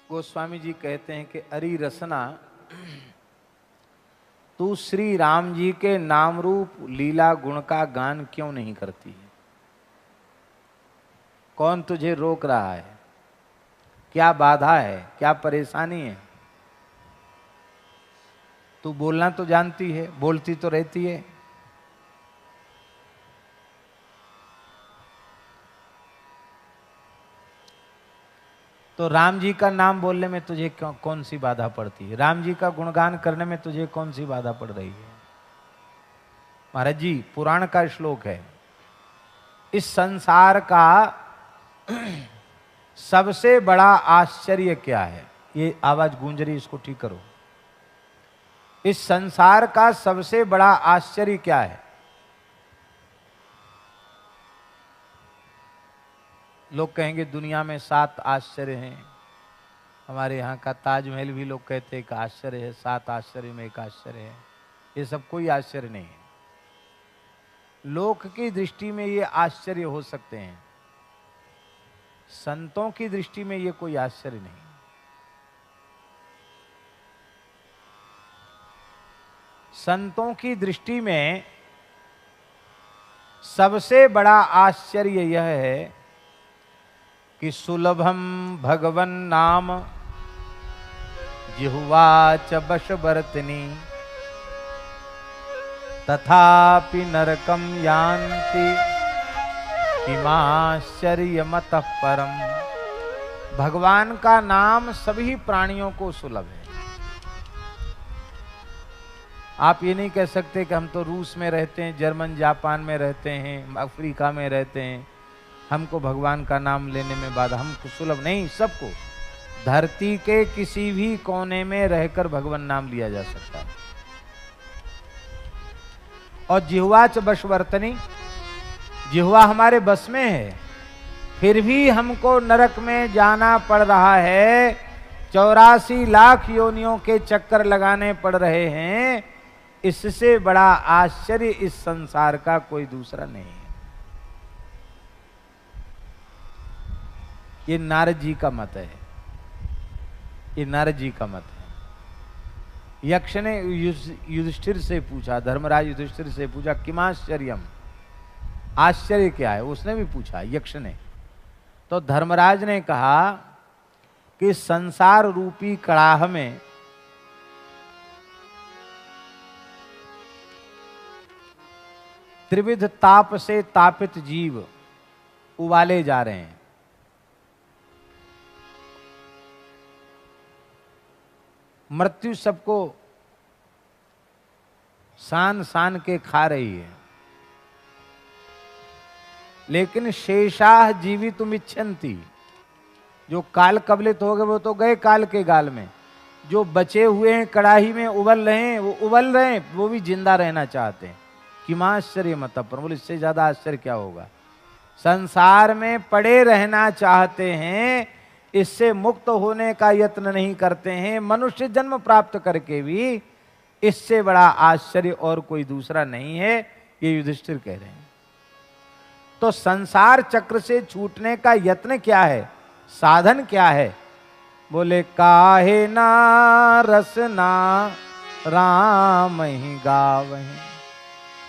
गोस्वामी जी कहते हैं कि अरी रसना, तू श्री राम जी के नाम रूप लीला गुण का गान क्यों नहीं करती है? कौन तुझे रोक रहा है? क्या बाधा है? क्या परेशानी है? तू बोलना तो जानती है, बोलती तो रहती है। तो राम जी का नाम बोलने में तुझे कौन सी बाधा पड़ती है? राम जी का गुणगान करने में तुझे कौन सी बाधा पड़ रही है? महाराज जी, पुराण का श्लोक है, इस संसार का सबसे बड़ा आश्चर्य क्या है? ये आवाज गूंज रही, इसको ठीक करो। इस संसार का सबसे बड़ा आश्चर्य क्या है? लोग कहेंगे दुनिया में 7 आश्चर्य हैं। हमारे यहाँ का ताजमहल भी लोग कहते हैं एक आश्चर्य है, 7 आश्चर्य में एक आश्चर्य है। ये सब कोई आश्चर्य नहीं है। लोक की दृष्टि में ये आश्चर्य हो सकते हैं, संतों की दृष्टि में ये कोई आश्चर्य नहीं। संतों की दृष्टि में सबसे बड़ा आश्चर्य यह है कि सुलभम भगवन नाम जिह्वा च वशवर्तिनी तथापि नरकम यान्ति किमाश्चर्यमतः परम। भगवान का नाम सभी प्राणियों को सुलभ है। आप ये नहीं कह सकते कि हम तो रूस में रहते हैं, जर्मन जापान में रहते हैं, अफ्रीका में रहते हैं, हमको भगवान का नाम लेने में बाधा। हमको सुलभ नहीं, सबको धरती के किसी भी कोने में रहकर भगवान नाम लिया जा सकता है। और जिह्वा च वशवर्तनी, जिह्वा हमारे बस में है, फिर भी हमको नरक में जाना पड़ रहा है। 84 लाख योनियों के चक्कर लगाने पड़ रहे हैं। इससे बड़ा आश्चर्य इस संसार का कोई दूसरा नहीं है। ये नारद जी का मत है, ये नारद जी का मत है। यक्ष ने युधिष्ठिर से पूछा, धर्मराज युधिष्ठिर से पूछा, किमाश्चर्यम, आश्चर्य क्या है? उसने भी पूछा, यक्ष ने। तो धर्मराज ने कहा कि संसार रूपी कड़ाह में त्रिविध ताप से तापित जीव उबाले जा रहे हैं। मृत्यु सबको सान सान के खा रही है, लेकिन शेषाह जीवितुम इच्छन्ति, जो काल कबलित हो गए वो तो गए काल के गाल में। जो बचे हुए हैं कड़ाही में उबल रहे हैं, वो उबल रहे हैं, वो भी जिंदा रहना चाहते हैं। किमाश्चर्य मतलब पर बोले, इससे ज्यादा आश्चर्य क्या होगा? संसार में पड़े रहना चाहते हैं, इससे मुक्त होने का यत्न नहीं करते हैं। मनुष्य जन्म प्राप्त करके भी इससे बड़ा आश्चर्य और कोई दूसरा नहीं है, ये युधिष्ठिर कह रहे हैं। तो संसार चक्र से छूटने का यत्न क्या है? साधन क्या है? बोले काहे ना रसना राम ही गावहीं।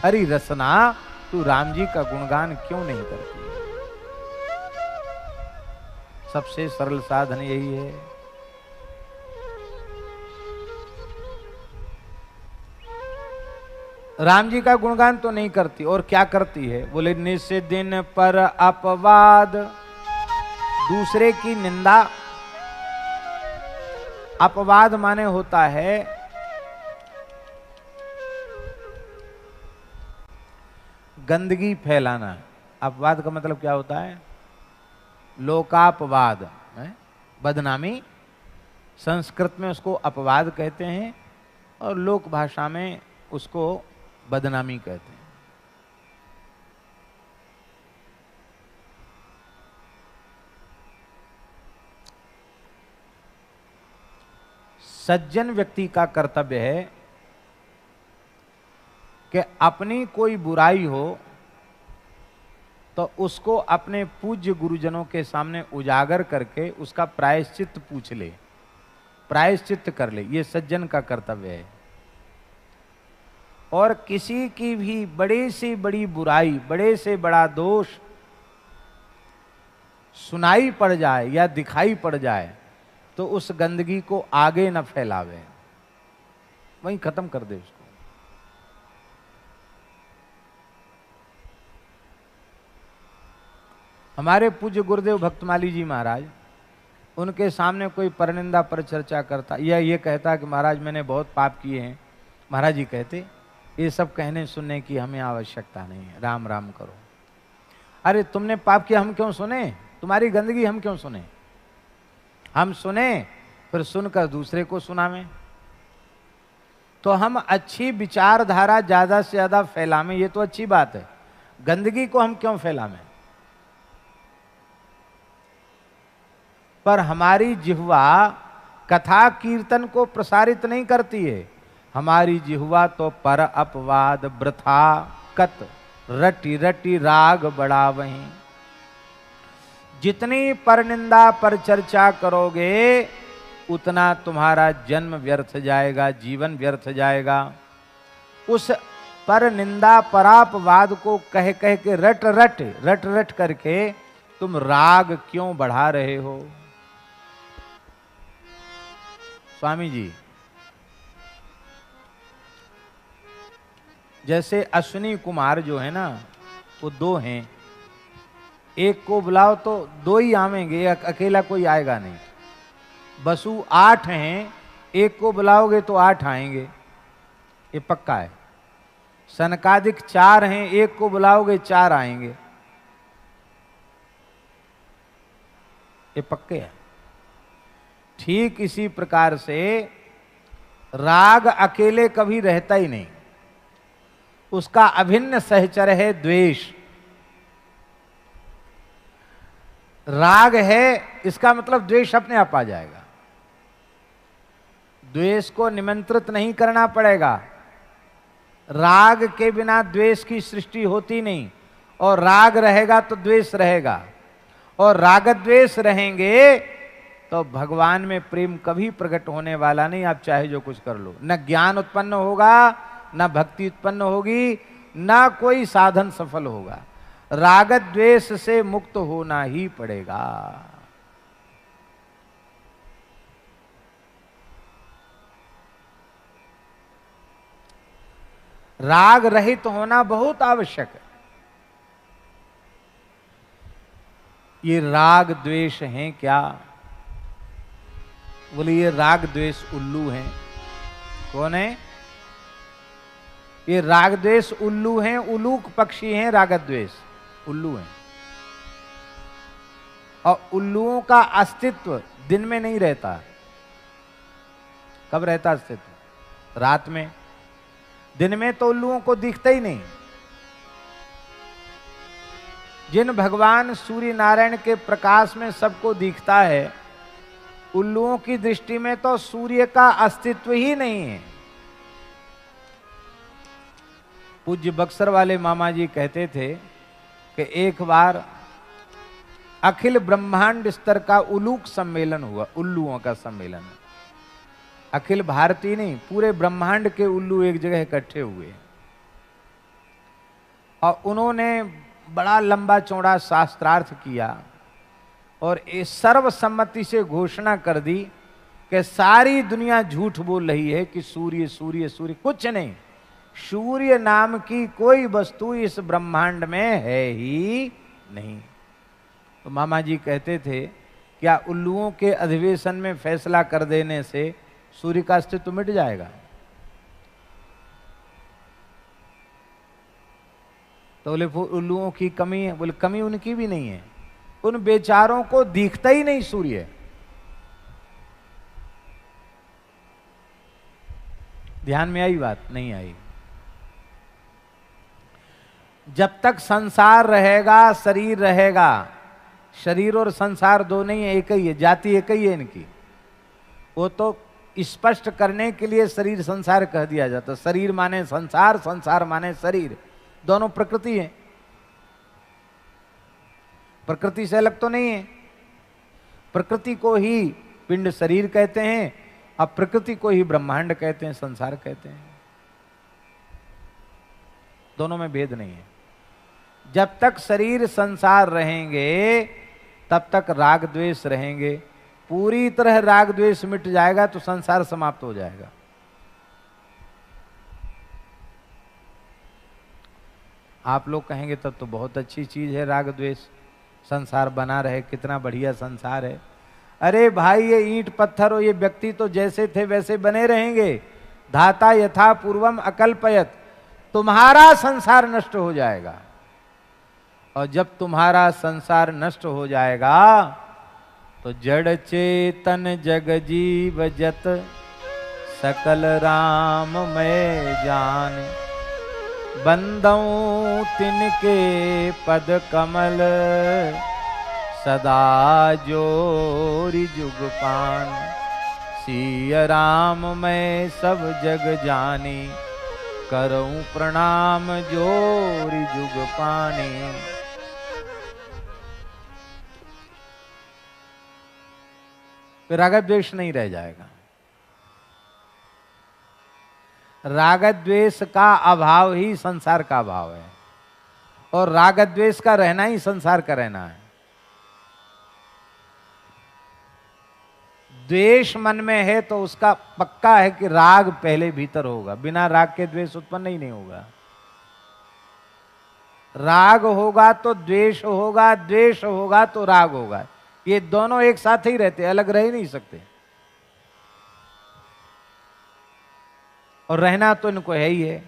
हरि रसना, तू राम जी का गुणगान क्यों नहीं करती? सबसे सरल साधन यही है। राम जी का गुणगान तो नहीं करती, और क्या करती है? बोले निस दिन पर अपवाद, दूसरे की निंदा। अपवाद माने होता है गंदगी फैलाना। अपवाद का मतलब क्या होता है? लोकापवाद, बदनामी। संस्कृत में उसको अपवाद कहते हैं और लोक भाषा में उसको बदनामी कहते हैं। सज्जन व्यक्ति का कर्तव्य है कि अपनी कोई बुराई हो तो उसको अपने पूज्य गुरुजनों के सामने उजागर करके उसका प्रायश्चित पूछ ले प्रायश्चित कर ले, ये सज्जन का कर्तव्य है। और किसी की भी बड़ी से बड़ी बुराई, बड़े से बड़ा दोष सुनाई पड़ जाए या दिखाई पड़ जाए तो उस गंदगी को आगे न फैलावे, वहीं खत्म कर दे उसको। हमारे पूज्य गुरुदेव भक्तमाली जी महाराज, उनके सामने कोई परनिंदा पर चर्चा करता या ये कहता कि महाराज मैंने बहुत पाप किए हैं, महाराज जी कहते ये सब कहने सुनने की हमें आवश्यकता नहीं है, राम राम करो। अरे तुमने पाप किया, हम क्यों सुने? तुम्हारी गंदगी हम क्यों सुने? हम सुने फिर सुनकर दूसरे को सुनावें। तो हम अच्छी विचारधारा ज्यादा से ज्यादा फैलावें, ये तो अच्छी बात है। गंदगी को हम क्यों फैलावें? पर हमारी जिह्वा कथा कीर्तन को प्रसारित नहीं करती है। हमारी जिह्वा तो पर अपवाद वृथा कत रटी रटी राग बढ़ा वहीं। जितनी पर निंदा पर चर्चा करोगे उतना तुम्हारा जन्म व्यर्थ जाएगा, जीवन व्यर्थ जाएगा। उस पर निंदा परापवाद को कह कह के रट रट करके तुम राग क्यों बढ़ा रहे हो? स्वामी जी, जैसे अश्विनी कुमार जो है ना, वो दो हैं, एक को बुलाओ तो दो ही आवेंगे, अकेला कोई आएगा नहीं। बसु 8 हैं, एक को बुलाओगे तो 8 आएंगे, ये पक्का है। सनकादिक 4 हैं, एक को बुलाओगे 4 आएंगे, ये पक्के है। ठीक इसी प्रकार से राग अकेले कभी रहता ही नहीं, उसका अभिन्न सहचर है द्वेष। राग है इसका मतलब द्वेष अपने आप आ जाएगा। द्वेष को निमंत्रित नहीं करना पड़ेगा। राग के बिना द्वेष की सृष्टि होती नहीं, और राग रहेगा तो द्वेष रहेगा, और राग द्वेष रहेंगे तो भगवान में प्रेम कभी प्रकट होने वाला नहीं। आप चाहे जो कुछ कर लो, न ज्ञान उत्पन्न होगा, न भक्ति उत्पन्न होगी, न कोई साधन सफल होगा। राग द्वेष से मुक्त होना ही पड़ेगा। राग रहित होना बहुत आवश्यक है। ये राग द्वेष हैं क्या? बोले ये राग द्वेष उल्लू हैं। कौन है ये? राग द्वेष उल्लू हैं, उलूक पक्षी हैं, राग द्वेष उल्लू हैं। और उल्लुओं का अस्तित्व दिन में नहीं रहता। कब रहता अस्तित्व? रात में। दिन में तो उल्लुओं को दिखता ही नहीं। जिन भगवान सूर्य नारायण के प्रकाश में सबको दिखता है, उल्लुओं की दृष्टि में तो सूर्य का अस्तित्व ही नहीं है। पूज्य बक्सर वाले मामा जी कहते थे कि एक बार अखिल ब्रह्मांड स्तर का उलूक सम्मेलन हुआ, उल्लुओं का सम्मेलन। अखिल भारतीय नहीं, पूरे ब्रह्मांड के उल्लू एक जगह इकट्ठे हुए और उन्होंने बड़ा लंबा चौड़ा शास्त्रार्थ किया और इस सर्वसम्मति से घोषणा कर दी कि सारी दुनिया झूठ बोल रही है कि सूर्य सूर्य सूर्य कुछ नहीं। सूर्य नाम की कोई वस्तु इस ब्रह्मांड में है ही नहीं। तो मामा जी कहते थे, क्या उल्लुओं के अधिवेशन में फैसला कर देने से सूर्य का अस्तित्व मिट जाएगा? तो बोले उल्लुओं की कमी है। बोले कमी उनकी भी नहीं है, उन बेचारों को दिखता ही नहीं सूर्य। ध्यान में आई बात? नहीं आई। जब तक संसार रहेगा, शरीर रहेगा। शरीर और संसार दो नहीं है, एक ही है, जाति एक ही है इनकी। वो तो स्पष्ट करने के लिए शरीर संसार कह दिया जाता। शरीर माने संसार, संसार माने शरीर, दोनों प्रकृति है। प्रकृति से अलग तो नहीं है। प्रकृति को ही पिंड शरीर कहते हैं अब प्रकृति को ही ब्रह्मांड कहते हैं, संसार कहते हैं, दोनों में भेद नहीं है। जब तक शरीर संसार रहेंगे तब तक राग द्वेष रहेंगे। पूरी तरह राग द्वेष मिट जाएगा तो संसार समाप्त हो जाएगा। आप लोग कहेंगे तब तो बहुत अच्छी चीज है राग द्वेष, संसार बना रहे, कितना बढ़िया संसार है। अरे भाई, ये ईंट पत्थर और ये व्यक्ति तो जैसे थे वैसे बने रहेंगे। धाता यथा पूर्वम अकल्पयत। तुम्हारा संसार नष्ट हो जाएगा, और जब तुम्हारा संसार नष्ट हो जाएगा तो जड़ चेतन जग जीव जत सकल राम मैं जान। बंदऊं तिनके पद कमल सदा जोरी जुग पान। सिय राम मैं सब जग जानी करऊं प्रणाम जोरी जुग पानी। राग द्वेष नहीं रह जाएगा। राग द्वेष का अभाव ही संसार का अभाव है, और राग द्वेष का रहना ही संसार का रहना है। द्वेष मन में है तो उसका पक्का है कि राग पहले भीतर होगा, बिना राग के द्वेष उत्पन्न ही नहीं होगा। राग होगा तो द्वेष होगा, द्वेष होगा तो राग होगा। ये दोनों एक साथ ही रहते, अलग रह ही नहीं सकते। और रहना तो इनको है ही है,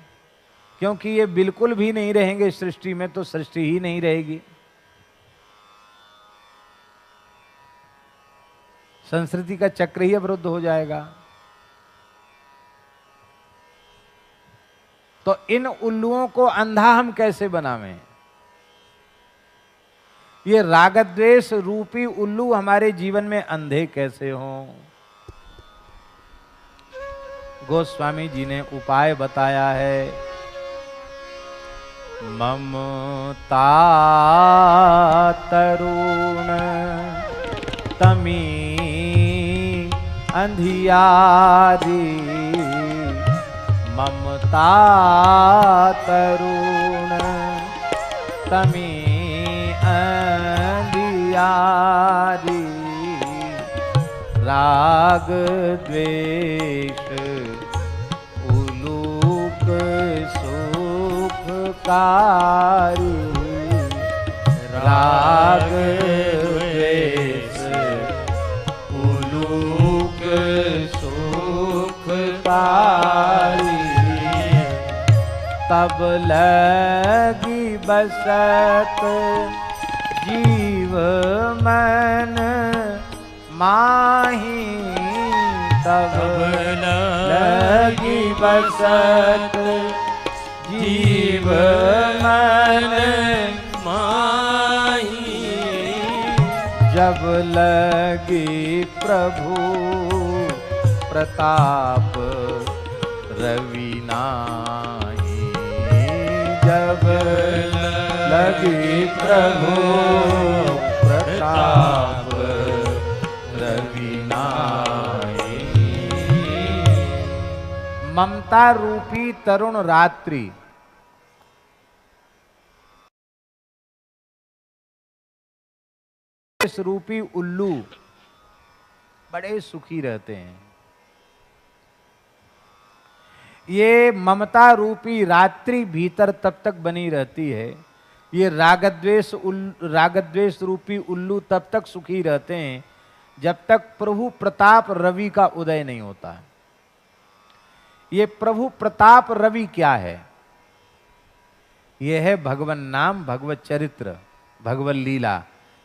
क्योंकि ये बिल्कुल भी नहीं रहेंगे सृष्टि में तो सृष्टि ही नहीं रहेगी। संस्कृति का चक्र ही अवरुद्ध हो जाएगा। तो इन उल्लुओं को अंधा हम कैसे बनावें? ये रागद्वेष रूपी उल्लू हमारे जीवन में अंधे कैसे हों? गोस्वामी जी ने उपाय बताया है। ममता तरुण तमी अंधियारी। ममता तरुण तमी अंधियारी। राग द्वेष उलूक सुखकारी। राग द्वेष उलूक सुखकारी। तब लगी बसत जीव मन माही। तब लगी बसत जीव मन माही। जब लगी प्रभु प्रताप रवि नाही। जब लगी प्रभु प्रताप रवि नाही। ममता रूपी तरुण रात्रि इस रूपी उल्लू बड़े सुखी रहते हैं। ये ममता रूपी रात्रि भीतर तब तक बनी रहती है। ये रागद्वेष रूपी उल्लू तब तक सुखी रहते हैं जब तक प्रभु प्रताप रवि का उदय नहीं होता। ये प्रभु प्रताप रवि क्या है? यह है भगवन नाम, भगवत चरित्र, भगवत लीला।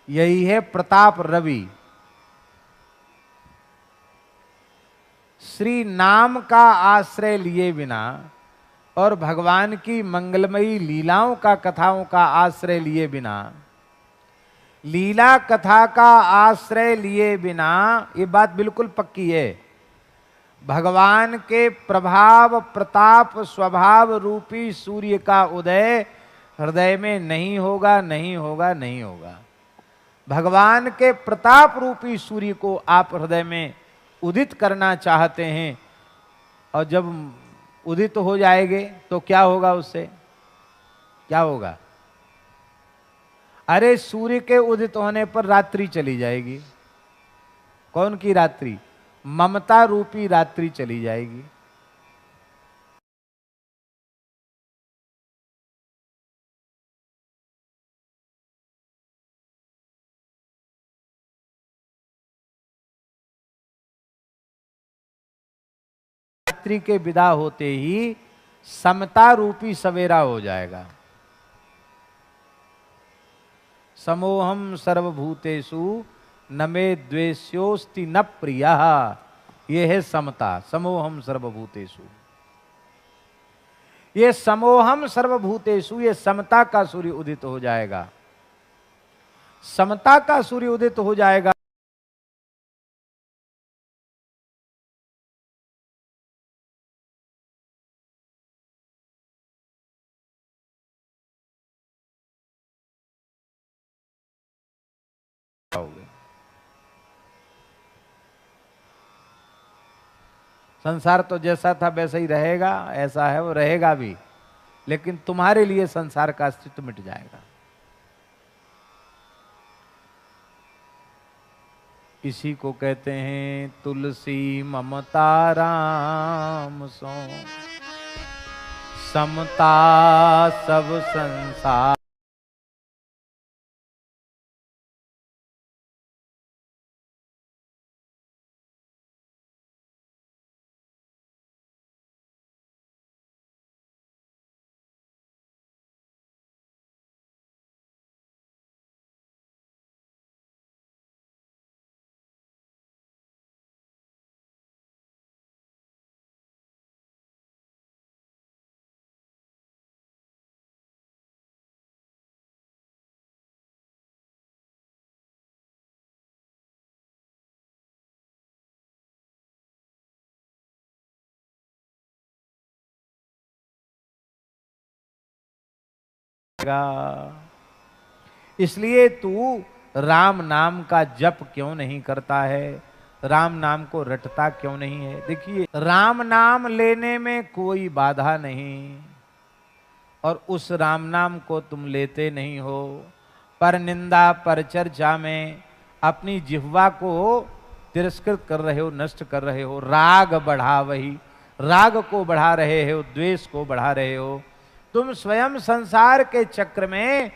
यही है प्रताप रवि। श्री नाम का आश्रय लिए बिना और भगवान की मंगलमयी लीलाओं का, कथाओं का आश्रय लिए बिना, लीला कथा का आश्रय लिए बिना, ये बात बिल्कुल पक्की है, भगवान के प्रभाव प्रताप स्वभाव रूपी सूर्य का उदय हृदय में नहीं होगा, नहीं होगा, नहीं होगा। भगवान के प्रताप रूपी सूर्य को आप हृदय में उदित करना चाहते हैं, और जब उदित हो जाएंगे तो क्या होगा उससे? क्या होगा? अरे सूर्य के उदित होने पर रात्रि चली जाएगी। कौन की रात्रि? ममता रूपी रात्रि चली जाएगी। रात्रि के विदा होते ही समता रूपी सवेरा हो जाएगा। समोहम सर्वभूतेषु न मे द्वेष्योस्ति न प्रियः। ये है समता, समोहम सर्वभूतेषु। ये समोहम सर्वभूतेषु, ये समता का सूर्य उदित हो जाएगा। समता का सूर्य उदित हो जाएगा। संसार तो जैसा था वैसा ही रहेगा, ऐसा है वो रहेगा भी, लेकिन तुम्हारे लिए संसार का अस्तित्व मिट जाएगा। इसी को कहते हैं तुलसी ममता राम सो, समता सब संसार। इसलिए तू राम नाम का जप क्यों नहीं करता है? राम नाम को रटता क्यों नहीं है? देखिए, राम नाम लेने में कोई बाधा नहीं, और उस राम नाम को तुम लेते नहीं हो। पर निंदा पर चर्चा में अपनी जिह्वा को तिरस्कृत कर रहे हो, नष्ट कर रहे हो। राग बढ़ा, वही राग को बढ़ा रहे हो, द्वेष को बढ़ा रहे हो। तुम स्वयं संसार के चक्र में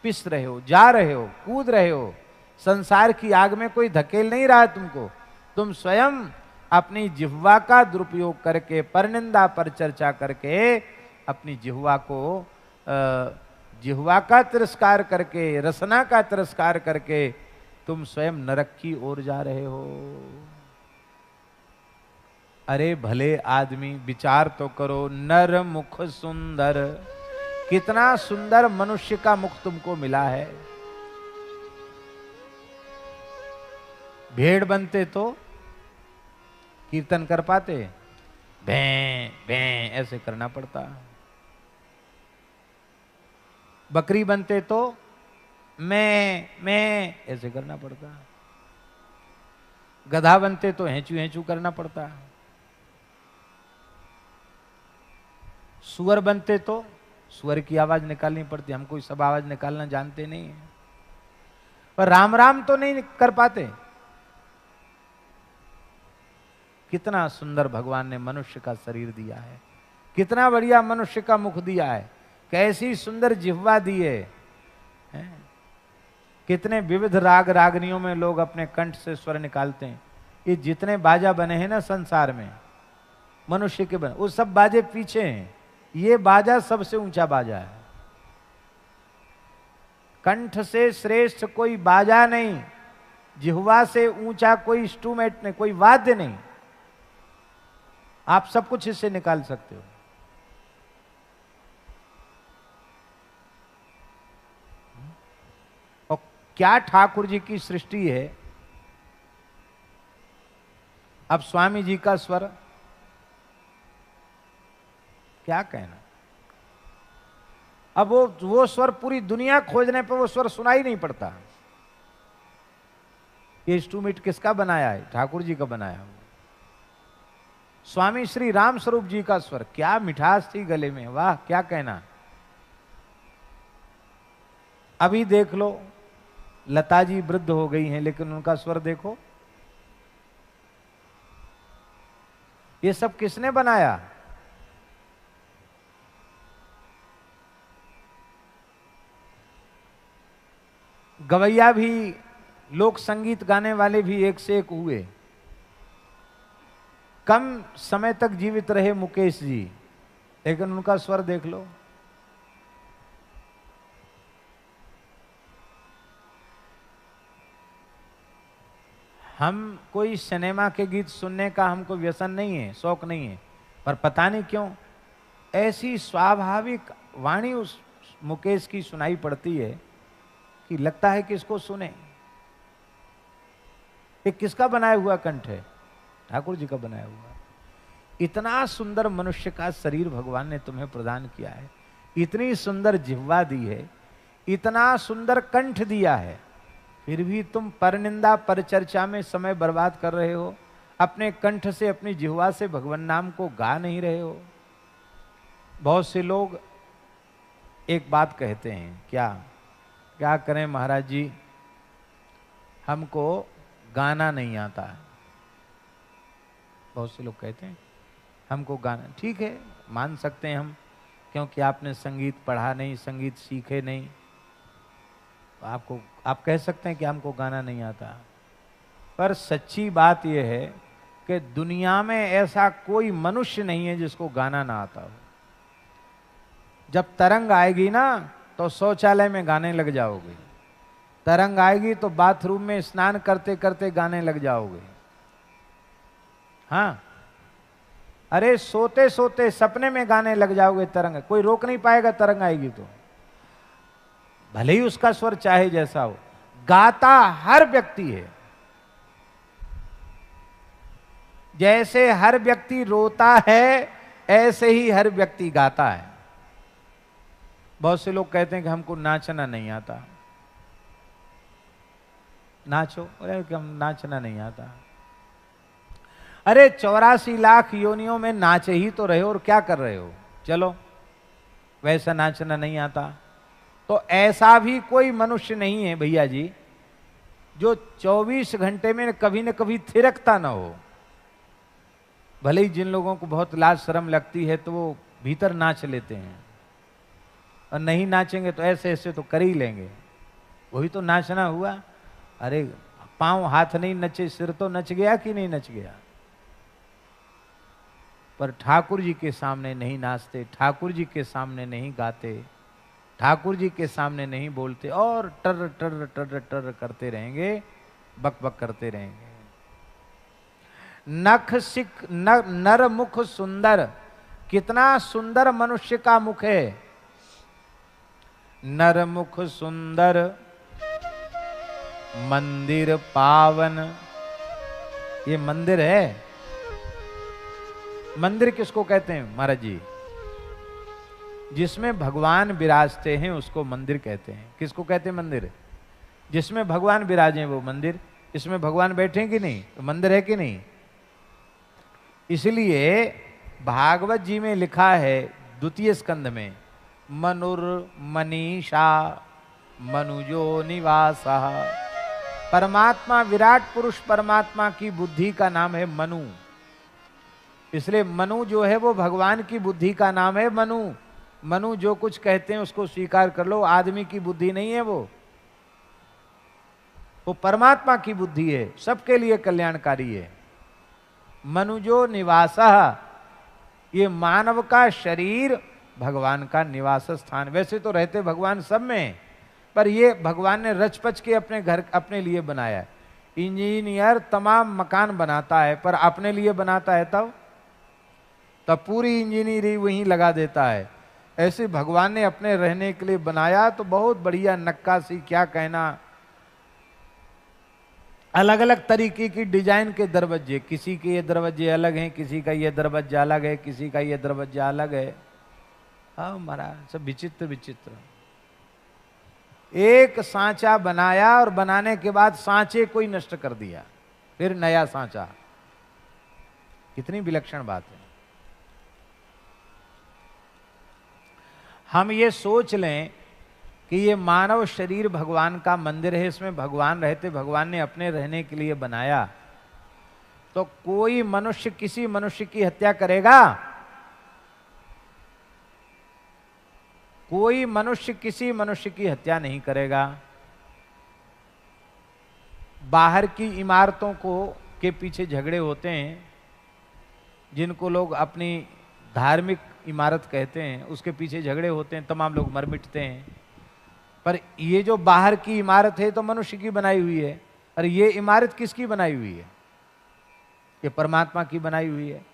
पिस रहे हो, जा रहे हो, कूद रहे हो। संसार की आग में कोई धकेल नहीं रहा है तुमको। तुम स्वयं अपनी जिह्वा का दुरुपयोग करके, परनिंदा पर चर्चा करके, अपनी जिह्वा को जिह्वा का तिरस्कार करके, रसना का तिरस्कार करके तुम स्वयं नरक की ओर जा रहे हो। अरे भले आदमी, विचार तो करो। नर मुख सुंदर, कितना सुंदर मनुष्य का मुख तुमको मिला है। भेड़ बनते तो कीर्तन कर पाते? भैं भैं ऐसे करना पड़ता। बकरी बनते तो मैं ऐसे करना पड़ता। गधा बनते तो हेंचू हेंचू करना पड़ता। सुअर बनते तो सुअर की आवाज निकालनी पड़ती। हम कोई सब आवाज निकालना जानते नहीं है, पर राम राम तो नहीं कर पाते। कितना सुंदर भगवान ने मनुष्य का शरीर दिया है, कितना बढ़िया मनुष्य का मुख दिया है, कैसी सुंदर जिह्वा दी है। कितने विविध राग रागनियों में लोग अपने कंठ से स्वर निकालते हैं। ये जितने बाजा बने हैं ना संसार में, मनुष्य के बने, वो सब बाजे पीछे हैं। ये बाजा सबसे ऊंचा बाजा है। कंठ से श्रेष्ठ कोई बाजा नहीं, जिह्वा से ऊंचा कोई इंस्ट्रूमेंट नहीं, कोई वाद्य नहीं। आप सब कुछ इससे निकाल सकते हो। और क्या ठाकुर जी की सृष्टि है। अब स्वामी जी का स्वर क्या कहना। अब वो स्वर पूरी दुनिया खोजने पर वो स्वर सुनाई नहीं पड़ता। ये इंस्ट्रूमेंट किसका बनाया है? ठाकुर जी का बनाया हुआ। स्वामी श्री राम स्वरूप जी का स्वर, क्या मिठास थी गले में, वाह क्या कहना। अभी देख लो, लता जी वृद्ध हो गई हैं लेकिन उनका स्वर देखो। ये सब किसने बनाया? गवैया भी, लोक संगीत गाने वाले भी एक से एक हुए। कम समय तक जीवित रहे मुकेश जी, लेकिन उनका स्वर देख लो। हम कोई सिनेमा के गीत सुनने का हमको व्यसन नहीं है, शौक नहीं है, पर पता नहीं क्यों ऐसी स्वाभाविक वाणी उस मुकेश की सुनाई पड़ती है कि लगता है कि इसको सुने। ये किसका बनाया हुआ कंठ है? ठाकुर जी का बनाया हुआ। इतना सुंदर मनुष्य का शरीर भगवान ने तुम्हें प्रदान किया है, इतनी सुंदर जिह्वा दी है, इतना सुंदर कंठ दिया है, फिर भी तुम परनिंदा परचर्चा में समय बर्बाद कर रहे हो। अपने कंठ से, अपनी जिह्वा से भगवान नाम को गा नहीं रहे हो। बहुत से लोग एक बात कहते हैं, क्या करें महाराज जी, हमको गाना नहीं आता। बहुत से लोग कहते हैं हमको गाना, ठीक है मान सकते हैं हम, क्योंकि आपने संगीत पढ़ा नहीं, संगीत सीखे नहीं, तो आप कह सकते हैं कि हमको गाना नहीं आता। पर सच्ची बात यह है कि दुनिया में ऐसा कोई मनुष्य नहीं है जिसको गाना ना आता हो। जब तरंग आएगी ना तो शौचालय में गाने लग जाओगे, तरंग आएगी तो बाथरूम में स्नान करते करते गाने लग जाओगे। हाँ, अरे सोते सोते सपने में गाने लग जाओगे। तरंग कोई रोक नहीं पाएगा, तरंग आएगी तो, भले ही उसका स्वर चाहे जैसा हो। गाता हर व्यक्ति है, जैसे हर व्यक्ति रोता है ऐसे ही हर व्यक्ति गाता है। बहुत से लोग कहते हैं कि हमको नाचना नहीं आता। नाचो, अरे कि हम नाचना नहीं आता। अरे 84 लाख योनियों में नाच ही तो रहे हो, और क्या कर रहे हो? चलो वैसा नाचना नहीं आता तो ऐसा भी कोई मनुष्य नहीं है भैया जी जो 24 घंटे में कभी न कभी थिरकता ना हो। भले ही जिन लोगों को बहुत लाज शर्म लगती है तो वो भीतर नाच लेते हैं, और नहीं नाचेंगे तो ऐसे ऐसे तो कर ही लेंगे। वही तो नाचना हुआ। अरे पांव हाथ नहीं नचे, सिर तो नच गया कि नहीं नच गया। पर ठाकुर जी के सामने नहीं नाचते, ठाकुर जी के सामने नहीं गाते, ठाकुर जी के सामने नहीं बोलते, और टर टर टर टर करते रहेंगे, बक बक करते रहेंगे। नख सिख नर मुख सुंदर, कितना सुंदर मनुष्य का मुख है। नर मुख सुंदर मंदिर पावन, ये मंदिर है। मंदिर किसको कहते हैं महाराज जी? जिसमें भगवान विराजते हैं उसको मंदिर कहते हैं। किसको कहते हैं मंदिर? जिसमें भगवान विराजे वो मंदिर। इसमें भगवान बैठे कि नहीं तो मंदिर है कि नहीं? इसलिए भागवत जी में लिखा है द्वितीय स्कंध में, मनुर्मनीषा मनुजो निवासा। परमात्मा, विराट पुरुष परमात्मा की बुद्धि का नाम है मनु। इसलिए मनु जो है वो भगवान की बुद्धि का नाम है मनु। मनु जो कुछ कहते हैं उसको स्वीकार कर लो, आदमी की बुद्धि नहीं है वो परमात्मा की बुद्धि है, सबके लिए कल्याणकारी है। मनुजो निवासः, ये मानव का शरीर भगवान का निवास स्थान। वैसे तो रहते भगवान सब में, पर ये भगवान ने रचपच के अपने घर अपने लिए बनाया है। इंजीनियर तमाम मकान बनाता है पर अपने लिए बनाता है तब पूरी इंजीनियरिंग वहीं लगा देता है। ऐसे भगवान ने अपने रहने के लिए बनाया तो बहुत बढ़िया नक्काशी, क्या कहना, अलग अलग तरीके की डिजाइन के दरवाजे। किसी के ये दरवाजे अलग हैं, किसी का ये दरवाजा अलग है, किसी का ये दरवाजा अलग है। हाँ महाराज, सब विचित्र विचित्र। एक सांचा बनाया और बनाने के बाद सांचे को ही नष्ट कर दिया, फिर नया सांचा। कितनी विलक्षण बात है। हम ये सोच लें कि ये मानव शरीर भगवान का मंदिर है, इसमें भगवान रहते, भगवान ने अपने रहने के लिए बनाया, तो कोई मनुष्य किसी मनुष्य की हत्या करेगा? कोई मनुष्य किसी मनुष्य की हत्या नहीं करेगा। बाहर की इमारतों के पीछे झगड़े होते हैं, जिनको लोग अपनी धार्मिक इमारत कहते हैं, उसके पीछे झगड़े होते हैं, तमाम लोग मर मिटते हैं। पर ये जो बाहर की इमारत है तो मनुष्य की बनाई हुई है, और ये इमारत किसकी बनाई हुई है? ये परमात्मा की बनाई हुई है।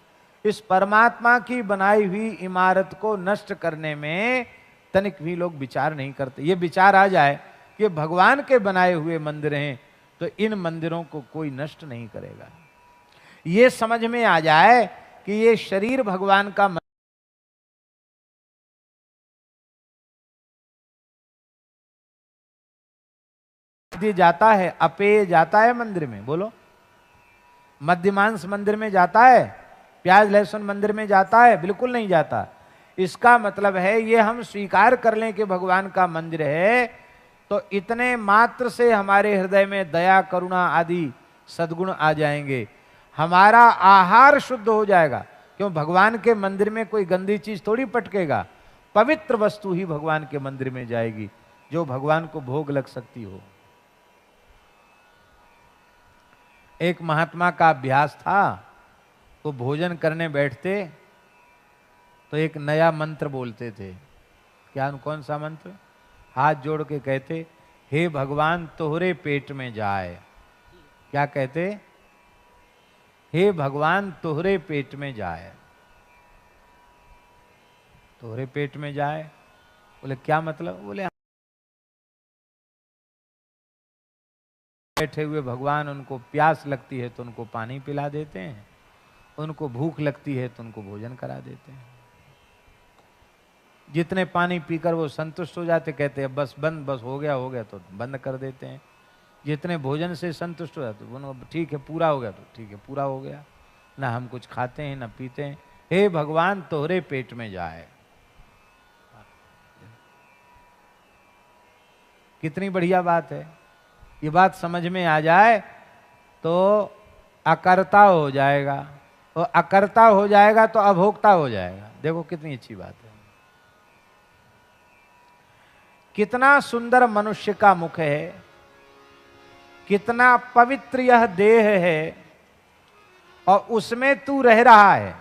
इस परमात्मा की बनाई हुई इमारत को नष्ट करने में तनिक भी लोग विचार नहीं करते। ये विचार आ जाए कि भगवान के बनाए हुए मंदिर हैं, तो इन मंदिरों को कोई नष्ट नहीं करेगा। ये समझ में आ जाए कि ये शरीर भगवान का जाता है, अपेय जाता है मंदिर में, बोलो, मद्यमांस मंदिर में जाता है, प्याज लहसुन मंदिर में जाता है? बिल्कुल नहीं जाता। इसका मतलब है ये हम स्वीकार कर लें कि भगवान का मंदिर है, तो इतने मात्र से हमारे हृदय में दया करुणा आदि सद्गुण आ जाएंगे, हमारा आहार शुद्ध हो जाएगा। क्यों? भगवान के मंदिर में कोई गंदी चीज थोड़ी पटकेगा, पवित्र वस्तु ही भगवान के मंदिर में जाएगी, जो भगवान को भोग लग सकती हो। एक महात्मा का अभ्यास था, वो भोजन करने बैठते तो एक नया मंत्र बोलते थे। क्या? कौन सा मंत्र? हाथ जोड़ के कहते, हे भगवान तोहरे पेट में जाए। क्या कहते? हे भगवान तोहरे पेट में जाए। तोहरे पेट में जाए, बोले क्या मतलब? बोले बैठे हुए भगवान, उनको प्यास लगती है तो उनको पानी पिला देते हैं, उनको भूख लगती है तो उनको भोजन करा देते हैं। जितने पानी पीकर वो संतुष्ट हो जाते, कहते हैं बस बंद, बस हो गया तो बंद कर देते हैं। जितने भोजन से संतुष्ट हो जाते, वो ठीक है पूरा हो गया तो ठीक है पूरा हो गया, ना हम कुछ खाते हैं ना पीते हैं। हे भगवान तोहरे पेट में जाए। कितनी बढ़िया बात है। ये बात समझ में आ जाए तो अकर्ता हो जाएगा, और अकर्ता हो जाएगा तो अभोक्ता हो जाएगा। देखो कितनी अच्छी बात है। कितना सुंदर मनुष्य का मुख है, कितना पवित्र यह देह है, और उसमें तू रह रहा है।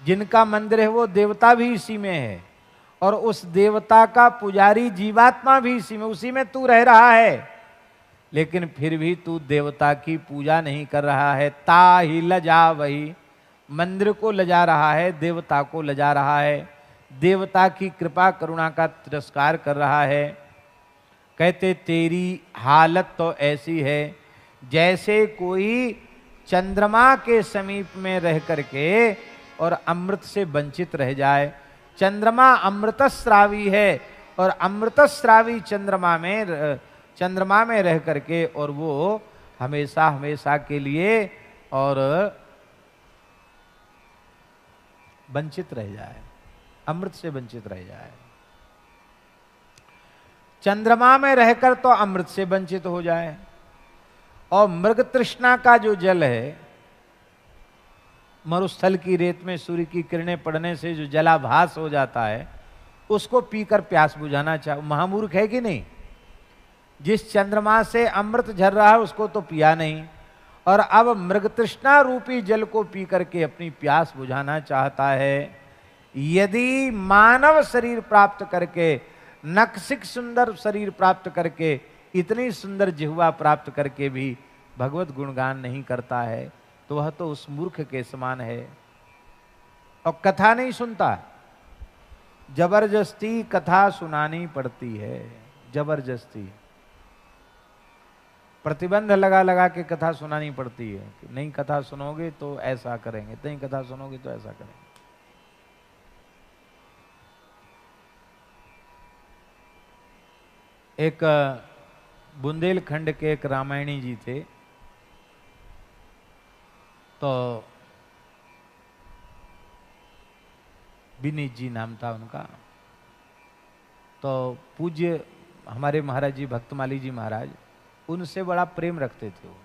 जिनका मंदिर है वो देवता भी इसी में है, और उस देवता का पुजारी जीवात्मा भी इसी में, उसी में तू रह रहा है। लेकिन फिर भी तू देवता की पूजा नहीं कर रहा है। ता ही लजा वही, मंदिर को लजा रहा है, देवता को लजा रहा है, देवता की कृपा करुणा का तिरस्कार कर रहा है। कहते तेरी हालत तो ऐसी है जैसे कोई चंद्रमा के समीप में रह करके और अमृत से वंचित रह जाए। चंद्रमा अमृतस्रावी है, और अमृतस्रावी चंद्रमा में रह करके और वो हमेशा हमेशा के लिए और वंचित रह जाए, अमृत से वंचित रह जाए। चंद्रमा में रहकर तो अमृत से वंचित हो जाए, और मृग तृष्णा का जो जल है, मरुस्थल की रेत में सूर्य की किरणें पड़ने से जो जलाभास हो जाता है, उसको पीकर प्यास बुझाना चाहे। महामूर्ख है कि नहीं? जिस चंद्रमा से अमृत झर रहा है उसको तो पिया नहीं, और अब मृग तृष्णा रूपी जल को पी करके अपनी प्यास बुझाना चाहता है। यदि मानव शरीर प्राप्त करके, नक्सिक सुंदर शरीर प्राप्त करके, इतनी सुंदर जिह्वा प्राप्त करके भी भगवत गुणगान नहीं करता है, तो वह तो उस मूर्ख के समान है। और कथा नहीं सुनता, जबरदस्ती कथा सुनानी पड़ती है, जबरदस्ती प्रतिबंध लगा लगा के कथा सुनानी पड़ती है कि नहीं कथा सुनोगे तो ऐसा करेंगे, नहीं कथा सुनोगे तो ऐसा करेंगे। एक बुंदेलखंड के एक रामायणी जी थे, तो विनीत जी नाम था उनका। तो पूज्य हमारे महाराज जी भक्तमाली जी महाराज उनसे बड़ा प्रेम रखते थे वो।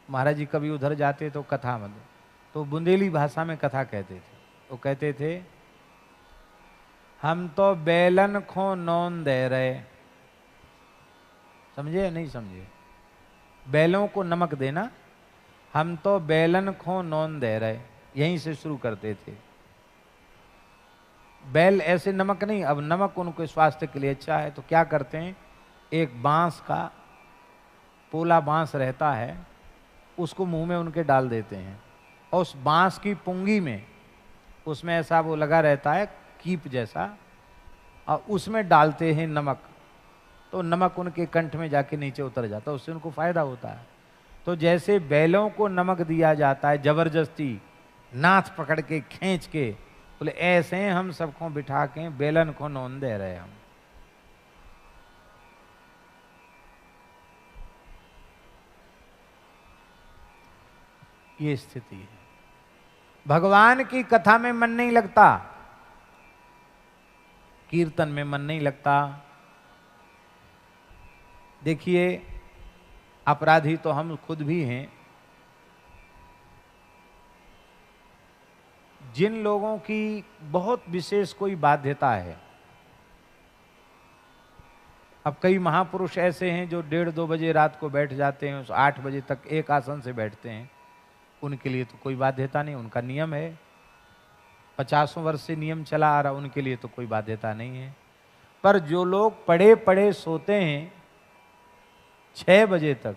महाराज जी कभी उधर जाते तो कथा मतलब तो बुंदेली भाषा में कथा कहते थे। वो कहते थे हम तो बेलन खो नौन दे रहे, समझे नहीं समझे? बैलों को नमक देना, हम तो बेलन खो नौन दे रहे, यहीं से शुरू करते थे। बैल ऐसे नमक नहीं, अब नमक उनके स्वास्थ्य के लिए अच्छा है तो क्या करते हैं, एक बांस का पोला बांस रहता है उसको मुंह में उनके डाल देते हैं और उस बांस की पुंगी में उसमें ऐसा वो लगा रहता है कीप जैसा, और उसमें डालते हैं नमक, तो नमक उनके कंठ में जाके नीचे उतर जाता है, उससे उनको फायदा होता है। तो जैसे बैलों को नमक दिया जाता है जबरदस्ती नाथ पकड़ के खींच के, बोले ऐसे हम सबको बिठा के बेलन को नौन दे रहे हम। ये स्थिति है। भगवान की कथा में मन नहीं लगता, कीर्तन में मन नहीं लगता। देखिए अपराधी तो हम खुद भी हैं। जिन लोगों की बहुत विशेष कोई बाध्यता है, अब कई महापुरुष ऐसे हैं जो 1:30-2 बजे रात को बैठ जाते हैं, 8 बजे तक एक आसन से बैठते हैं, उनके लिए तो कोई बाध्यता नहीं, उनका नियम है, 50 वर्ष से नियम चला आ रहा, उनके लिए तो कोई बाध्यता नहीं है। पर जो लोग पड़े पड़े सोते हैं 6 बजे तक,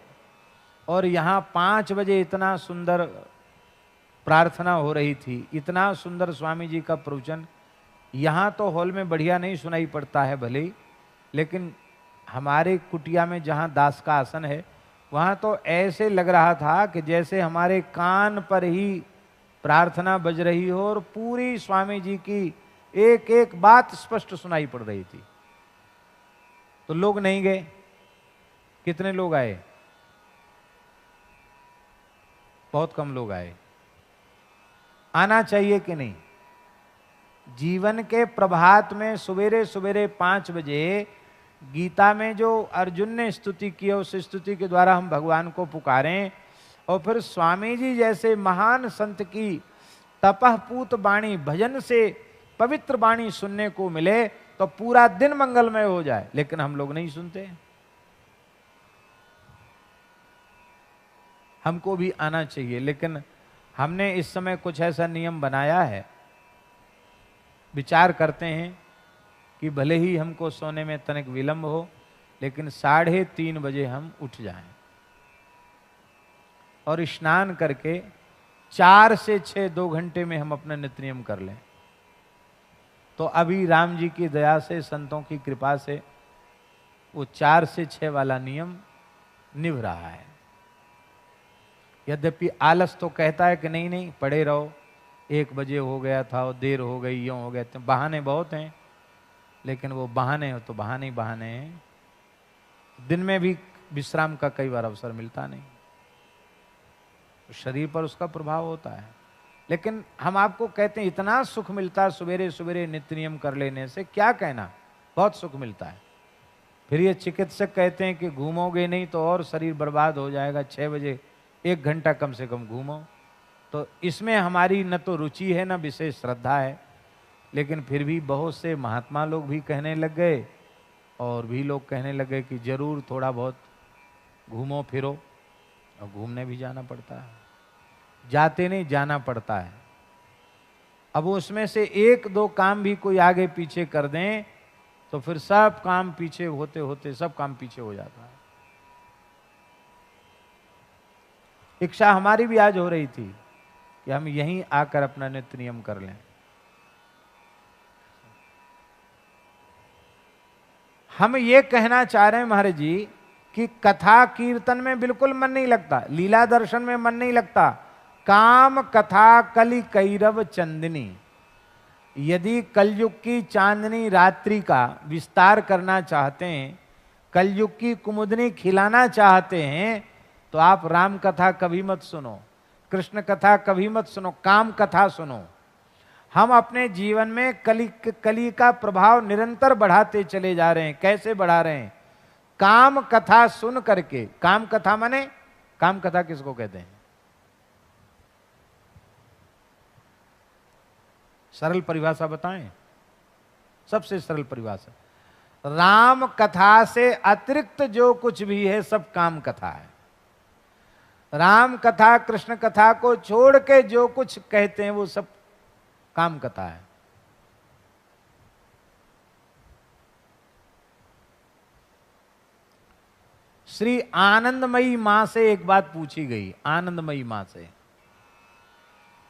और यहाँ 5 बजे इतना सुंदर प्रार्थना हो रही थी, इतना सुंदर स्वामी जी का प्रवचन, यहाँ तो हॉल में बढ़िया नहीं सुनाई पड़ता है भले ही, लेकिन हमारे कुटिया में जहाँ दास का आसन है वहाँ तो ऐसे लग रहा था कि जैसे हमारे कान पर ही प्रार्थना बज रही हो और पूरी स्वामी जी की एक एक बात स्पष्ट सुनाई पड़ रही थी। तो लोग नहीं गए। कितने लोग आए? बहुत कम लोग आए। आना चाहिए कि नहीं? जीवन के प्रभात में सवेरे सवेरे 5 बजे गीता में जो अर्जुन ने स्तुति की है, उस स्तुति के द्वारा हम भगवान को पुकारें, और फिर स्वामी जी जैसे महान संत की तपःपूत वाणी, भजन से पवित्र वाणी सुनने को मिले तो पूरा दिन मंगलमय हो जाए। लेकिन हम लोग नहीं सुनते। हमको भी आना चाहिए, लेकिन हमने इस समय कुछ ऐसा नियम बनाया है, विचार करते हैं कि भले ही हमको सोने में तनिक विलंब हो, लेकिन 3:30 बजे हम उठ जाएं और स्नान करके 4 से 6 2 घंटे में हम अपना नित्य नियम कर लें। तो अभी राम जी की दया से, संतों की कृपा से वो 4 से 6 वाला नियम निभ रहा है। यद्यपि आलस तो कहता है कि नहीं नहीं पड़े रहो, 1 बजे हो गया था और देर हो गई, यूं हो गया, तो बहाने बहुत हैं, लेकिन वो बहाने हो तो बहाने ही बहाने हैं। दिन में भी विश्राम का कई बार अवसर मिलता नहीं, तो शरीर पर उसका प्रभाव होता है। लेकिन हम आपको कहते हैं इतना सुख मिलता है सवेरे सवेरे नित्य नियम कर लेने से, क्या कहना, बहुत सुख मिलता है। फिर ये चिकित्सक कहते हैं कि घूमोगे नहीं तो और शरीर बर्बाद हो जाएगा, 6 बजे 1 घंटा कम से कम घूमो। तो इसमें हमारी न तो रुचि है न विशेष श्रद्धा है, लेकिन फिर भी बहुत से महात्मा लोग भी कहने लग गए और भी लोग कहने लगे कि जरूर थोड़ा बहुत घूमो फिरो, और घूमने भी जाना पड़ता है, जाते नहीं जाना पड़ता है। अब उसमें से 1-2 काम भी कोई आगे पीछे कर दें तो फिर सब काम पीछे होते होते सब काम पीछे हो जाता है। इच्छा हमारी भी आज हो रही थी कि हम यहीं आकर अपना नित्य नियम कर लें। हम ये कहना चाह रहे हैं महाराज जी कि कथा कीर्तन में बिल्कुल मन नहीं लगता, लीला दर्शन में मन नहीं लगता। काम कथा कलि कैरव चंदनी, यदि कलयुग की चांदनी रात्रि का विस्तार करना चाहते हैं, कलयुग की कुमुदनी खिलाना चाहते हैं, तो आप राम कथा कभी मत सुनो। कृष्ण कथा कभी मत सुनो, काम कथा सुनो। हम अपने जीवन में कली का प्रभाव निरंतर बढ़ाते चले जा रहे हैं। कैसे बढ़ा रहे हैं? काम कथा सुन करके। काम कथा माने, काम कथा किसको कहते हैं? सरल परिभाषा बताएं, सबसे सरल परिभाषा। राम कथा से अतिरिक्त जो कुछ भी है सब काम कथा है। राम कथा कृष्ण कथा को छोड़ के जो कुछ कहते हैं वो सब काम कथा है। श्री आनंदमयी मां से एक बात पूछी गई, आनंदमयी मां से।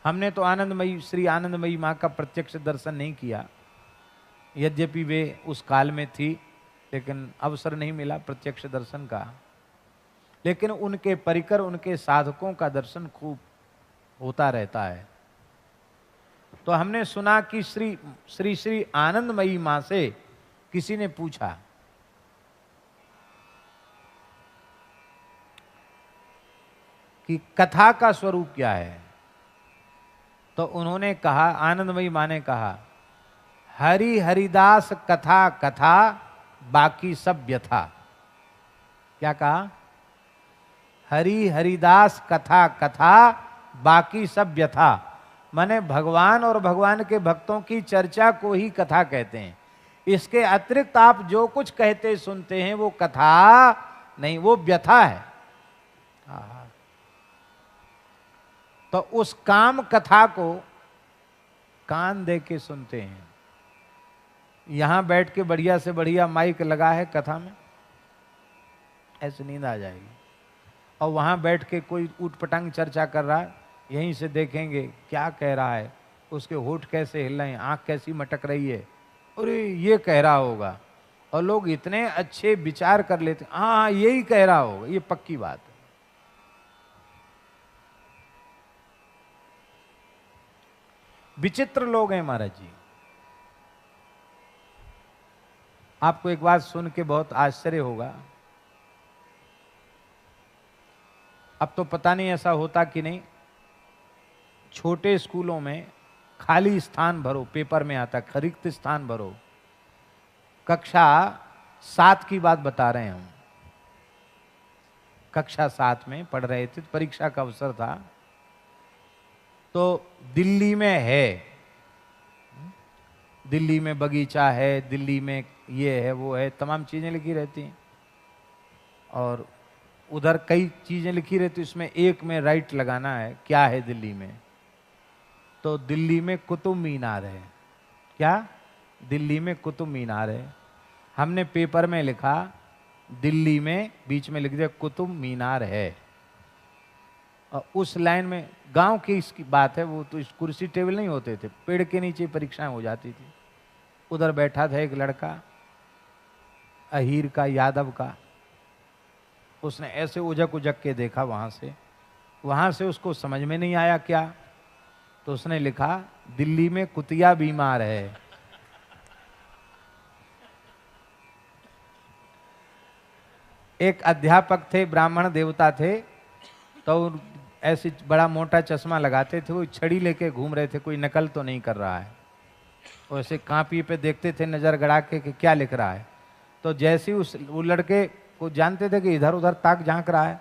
हमने तो आनंदमयी, श्री आनंदमयी मां का प्रत्यक्ष दर्शन नहीं किया, यद्यपि वे उस काल में थी, लेकिन अवसर नहीं मिला प्रत्यक्ष दर्शन का। लेकिन उनके परिकर, उनके साधकों का दर्शन खूब होता रहता है। तो हमने सुना कि श्री आनंदमयी मां से किसी ने पूछा कि कथा का स्वरूप क्या है। तो उन्होंने कहा, आनंदमयी मां ने कहा, हरि हरिदास कथा कथा बाकी सब व्यथा। क्या कहा? हरि हरिदास कथा कथा बाकी सब व्यथा। माने भगवान और भगवान के भक्तों की चर्चा को ही कथा कहते हैं। इसके अतिरिक्त आप जो कुछ कहते सुनते हैं वो कथा नहीं, वो व्यथा है। तो उस काम कथा को कान दे के सुनते हैं। यहां बैठ के बढ़िया से बढ़िया माइक लगा है कथा में, ऐसे नींद आ जाएगी। और वहां बैठ के कोई ऊटपटांग चर्चा कर रहा है, यहीं से देखेंगे क्या कह रहा है, उसके होठ कैसे हिल रहे हैं, आंख कैसी मटक रही है, अरे ये कह रहा होगा। और लोग इतने अच्छे विचार कर लेते, हाँ यही कह रहा होगा, ये पक्की बात है। विचित्र लोग हैं महाराज जी। आपको एक बात सुन के बहुत आश्चर्य होगा। अब तो पता नहीं ऐसा होता कि नहीं, छोटे स्कूलों में खाली स्थान भरो, पेपर में आता रिक्त स्थान भरो। कक्षा 7 की बात बता रहे हैं हम। कक्षा 7 में पढ़ रहे थे, परीक्षा का अवसर था। तो दिल्ली में है, दिल्ली में बगीचा है, दिल्ली में ये है वो है, तमाम चीजें लिखी रहती हैं। और उधर कई चीजें लिखी रहती, उसमें एक में राइट लगाना है क्या है दिल्ली में। तो दिल्ली में कुतुब मीनार है। क्या? दिल्ली में कुतुब मीनार है। हमने पेपर में लिखा दिल्ली में, बीच में लिख दिया कुतुब मीनार है। और उस लाइन में गांव की इसकी बात है, वो तो इस कुर्सी टेबल नहीं होते थे, पेड़ के नीचे परीक्षाएं हो जाती थी। उधर बैठा था एक लड़का, अहीर का, यादव का। उसने ऐसे उजक उजक के देखा वहां से उसको समझ में नहीं आया क्या, तो उसने लिखा दिल्ली में कुतिया बीमार है। एक अध्यापक थे, ब्राह्मण देवता थे, तो ऐसे बड़ा मोटा चश्मा लगाते थे, वो छड़ी लेके घूम रहे थे, कोई नकल तो नहीं कर रहा है। वैसे कापी पे देखते थे नजर गड़ा के कि क्या लिख रहा है। तो जैसे ही वो लड़के को जानते थे कि इधर उधर ताक झांक रहा है,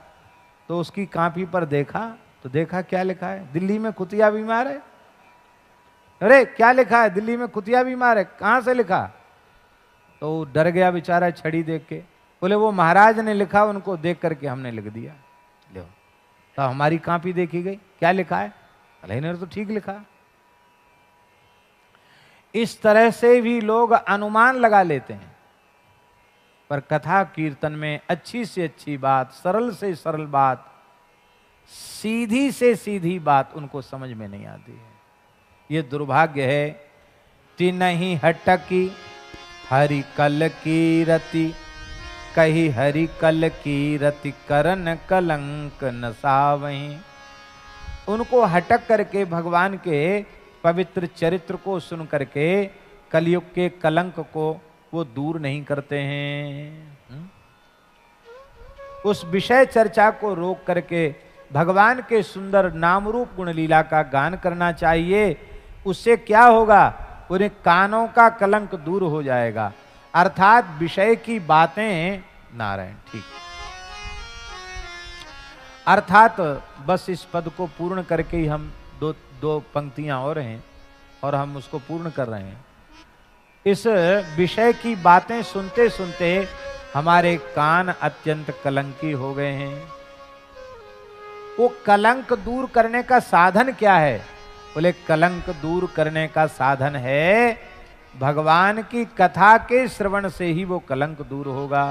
तो उसकी कापी पर देखा, तो देखा क्या लिखा है, दिल्ली में कुतिया बीमार है। अरे क्या लिखा है, दिल्ली में कुतिया बीमार है, कहां से लिखा? तो डर गया बेचारा छड़ी देख के। बोले वो महाराज ने लिखा, उनको देख करके हमने लिख दिया। लो, तो हमारी कापी देखी गई, क्या लिखा है? अरे इन्होंने तो ठीक लिखा। इस तरह से भी लोग अनुमान लगा लेते हैं। पर कथा कीर्तन में अच्छी से अच्छी बात, सरल से सरल बात, सीधी से सीधी बात उनको समझ में नहीं आती है। ये दुर्भाग्य है। तिनहि हटकी हरि कल की रति, कही हरि कल की रति करन कलंक नसावहीं। उनको हटक करके भगवान के पवित्र चरित्र को सुन करके कलयुग के कलंक को वो दूर नहीं करते हैं। उस विषय चर्चा को रोक करके भगवान के सुंदर नाम रूप गुण लीला का गान करना चाहिए। उससे क्या होगा, उन्हें कानों का कलंक दूर हो जाएगा, अर्थात विषय की बातें नारायण ठीक। अर्थात बस इस पद को पूर्ण करके ही हम दो पंक्तियां और हैं और हम उसको पूर्ण कर रहे हैं। इस विषय की बातें सुनते सुनते हमारे कान अत्यंत कलंकी हो गए हैं। वो कलंक दूर करने का साधन क्या है? बोले कलंक दूर करने का साधन है भगवान की कथा के श्रवण से ही वो कलंक दूर होगा।